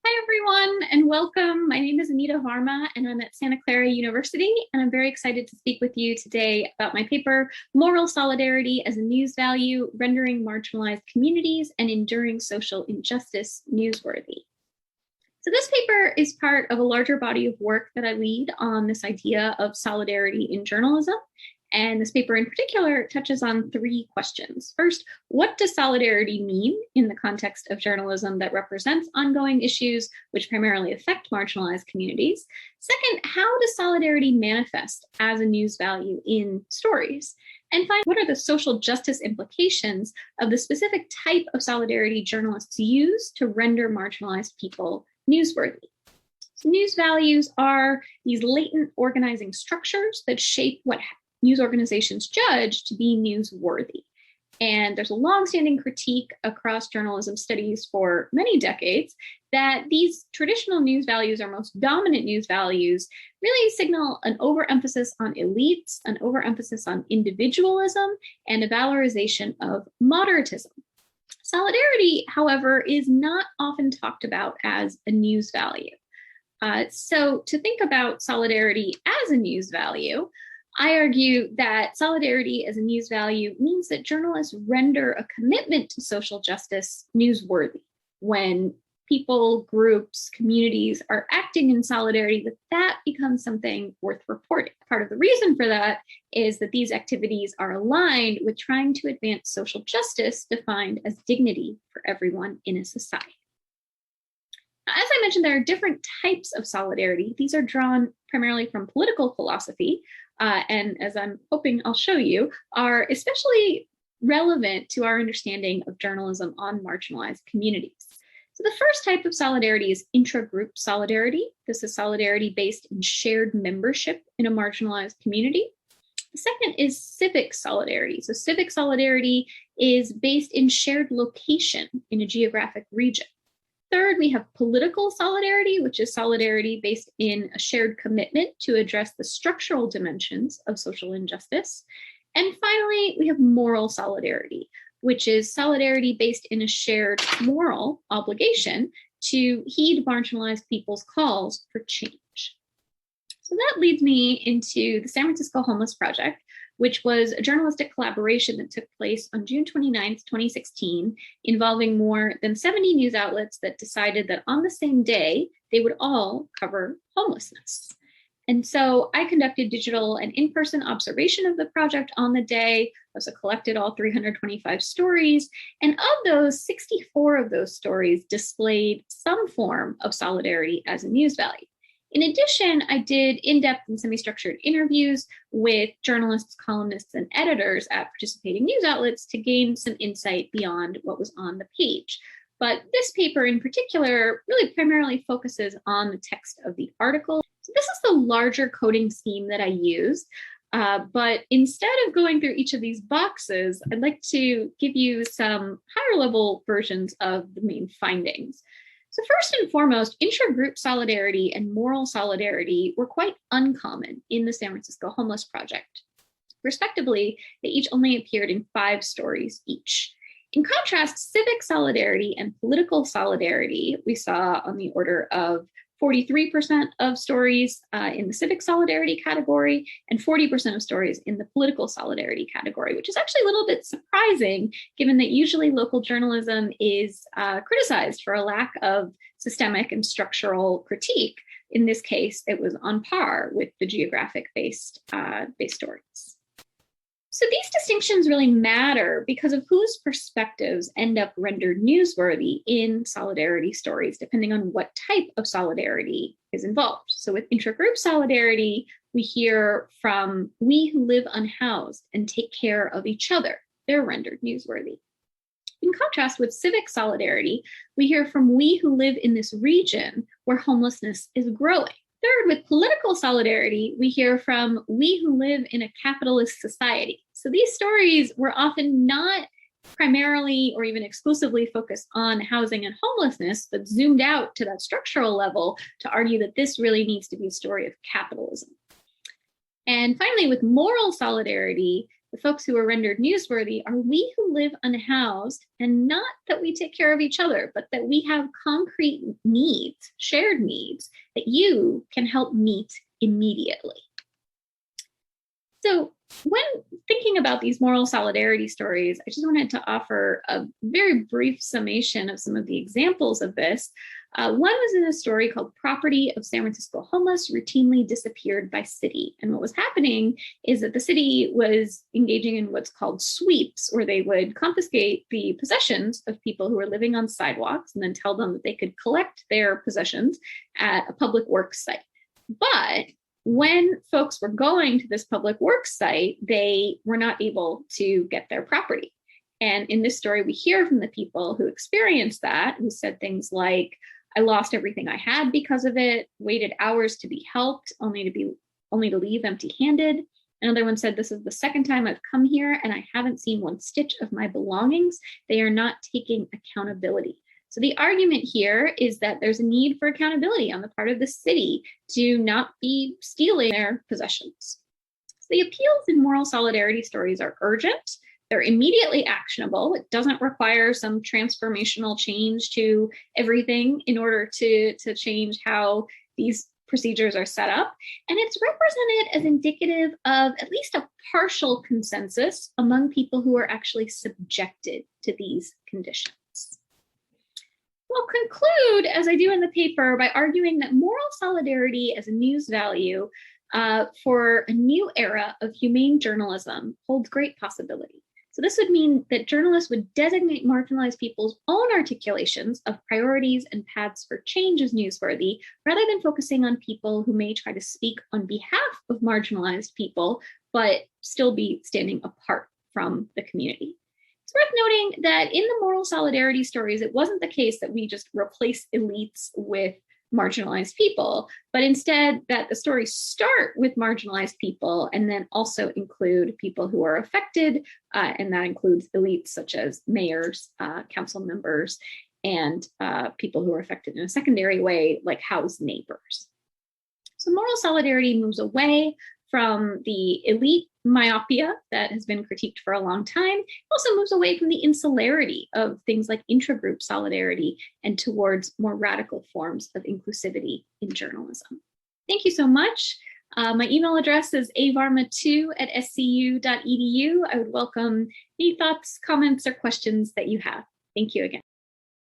Hi, everyone, and welcome. My name is Anita Varma, and I'm at Santa Clara University, and I'm very excited to speak with you today about my paper, Moral Solidarity as a News Value, Rendering Marginalized Communities and Enduring Social Injustice Newsworthy. So this paper is part of a larger body of work that I lead on this idea of solidarity in journalism. And this paper in particular touches on three questions. First, what does solidarity mean in the context of journalism that represents ongoing issues which primarily affect marginalized communities? Second, how does solidarity manifest as a news value in stories? And finally, what are the social justice implications of the specific type of solidarity journalists use to render marginalized people newsworthy? So news values are these latent organizing structures that shape what news organizations judge to be newsworthy. And there's a longstanding critique across journalism studies for many decades that these traditional news values, or most dominant news values, really signal an overemphasis on elites, an overemphasis on individualism, and a valorization of moderatism. Solidarity, however, is not often talked about as a news value. So to think about solidarity as a news value, I argue that solidarity as a news value means that journalists render a commitment to social justice newsworthy. When people, groups, communities are acting in solidarity, that becomes something worth reporting. Part of the reason for that is that these activities are aligned with trying to advance social justice defined as dignity for everyone in a society. Now, as I mentioned, there are different types of solidarity. These are drawn primarily from political philosophy, and as I'm hoping I'll show you, are especially relevant to our understanding of journalism on marginalized communities. So the first type of solidarity is intra-group solidarity. This is solidarity based in shared membership in a marginalized community. The second is civic solidarity. So civic solidarity is based in shared location in a geographic region. Third, we have political solidarity, which is solidarity based in a shared commitment to address the structural dimensions of social injustice. And finally, we have moral solidarity, which is solidarity based in a shared moral obligation to heed marginalized people's calls for change. So that leads me into the San Francisco Homeless Project, which was a journalistic collaboration that took place on June 29th, 2016, involving more than 70 news outlets that decided that on the same day, they would all cover homelessness. And so I conducted digital and in-person observation of the project on the day. I also collected all 325 stories. And of those, 64 of those stories displayed some form of solidarity as a news value. In addition, I did in-depth and semi-structured interviews with journalists, columnists, and editors at participating news outlets to gain some insight beyond what was on the page. But this paper in particular really primarily focuses on the text of the article. So this is the larger coding scheme that I used. But instead of going through each of these boxes, I'd like to give you some higher level versions of the main findings. So first and foremost, intra-group solidarity and moral solidarity were quite uncommon in the San Francisco Homeless Project. Respectively, they each only appeared in 5 stories each. In contrast, civic solidarity and political solidarity we saw on the order of 43% of stories in the civic solidarity category and 40% of stories in the political solidarity category, which is actually a little bit surprising, given that usually local journalism is criticized for a lack of systemic and structural critique. In this case, it was on par with the geographic-based stories. So these distinctions really matter because of whose perspectives end up rendered newsworthy in solidarity stories, depending on what type of solidarity is involved. So with intragroup solidarity, we hear from we who live unhoused and take care of each other. They're rendered newsworthy. In contrast with civic solidarity, we hear from we who live in this region where homelessness is growing. Third, with political solidarity, we hear from we who live in a capitalist society. So these stories were often not primarily or even exclusively focused on housing and homelessness, but zoomed out to that structural level to argue that this really needs to be a story of capitalism. And finally, with moral solidarity, The folks who are rendered newsworthy are we who live unhoused, and not that we take care of each other, but that we have concrete needs, shared needs, that you can help meet immediately. So when thinking about these moral solidarity stories, I just wanted to offer a very brief summation of some of the examples of this. One was in a story called Property of San Francisco Homeless Routinely Disappeared by City. And what was happening is that the city was engaging in what's called sweeps, where they would confiscate the possessions of people who were living on sidewalks and then tell them that they could collect their possessions at a public works site. But when folks were going to this public works site, they were not able to get their property. And in this story, we hear from the people who experienced that, who said things like, I lost everything I had because of it, waited hours to be helped, only to leave empty-handed. Another one said, this is the second time I've come here and I haven't seen one stitch of my belongings. They are not taking accountability. So the argument here is that there's a need for accountability on the part of the city to not be stealing their possessions. So the appeals in moral solidarity stories are urgent. They're immediately actionable. It doesn't require some transformational change to everything in order to change how these procedures are set up. And it's represented as indicative of at least a partial consensus among people who are actually subjected to these conditions. I'll conclude, as I do in the paper, by arguing that moral solidarity as a news value for a new era of humane journalism holds great possibility. So this would mean that journalists would designate marginalized people's own articulations of priorities and paths for change as newsworthy, rather than focusing on people who may try to speak on behalf of marginalized people, but still be standing apart from the community. It's worth noting that in the moral solidarity stories, it wasn't the case that we just replace elites with marginalized people, but instead that the stories start with marginalized people and then also include people who are affected, and that includes elites such as mayors, council members, and people who are affected in a secondary way, like housed neighbors. So moral solidarity moves away from the elite myopia that has been critiqued for a long time. It also moves away from the insularity of things like intragroup solidarity and towards more radical forms of inclusivity in journalism. Thank you so much. My email address is avarma2@scu.edu. I would welcome any thoughts, comments, or questions that you have. Thank you again.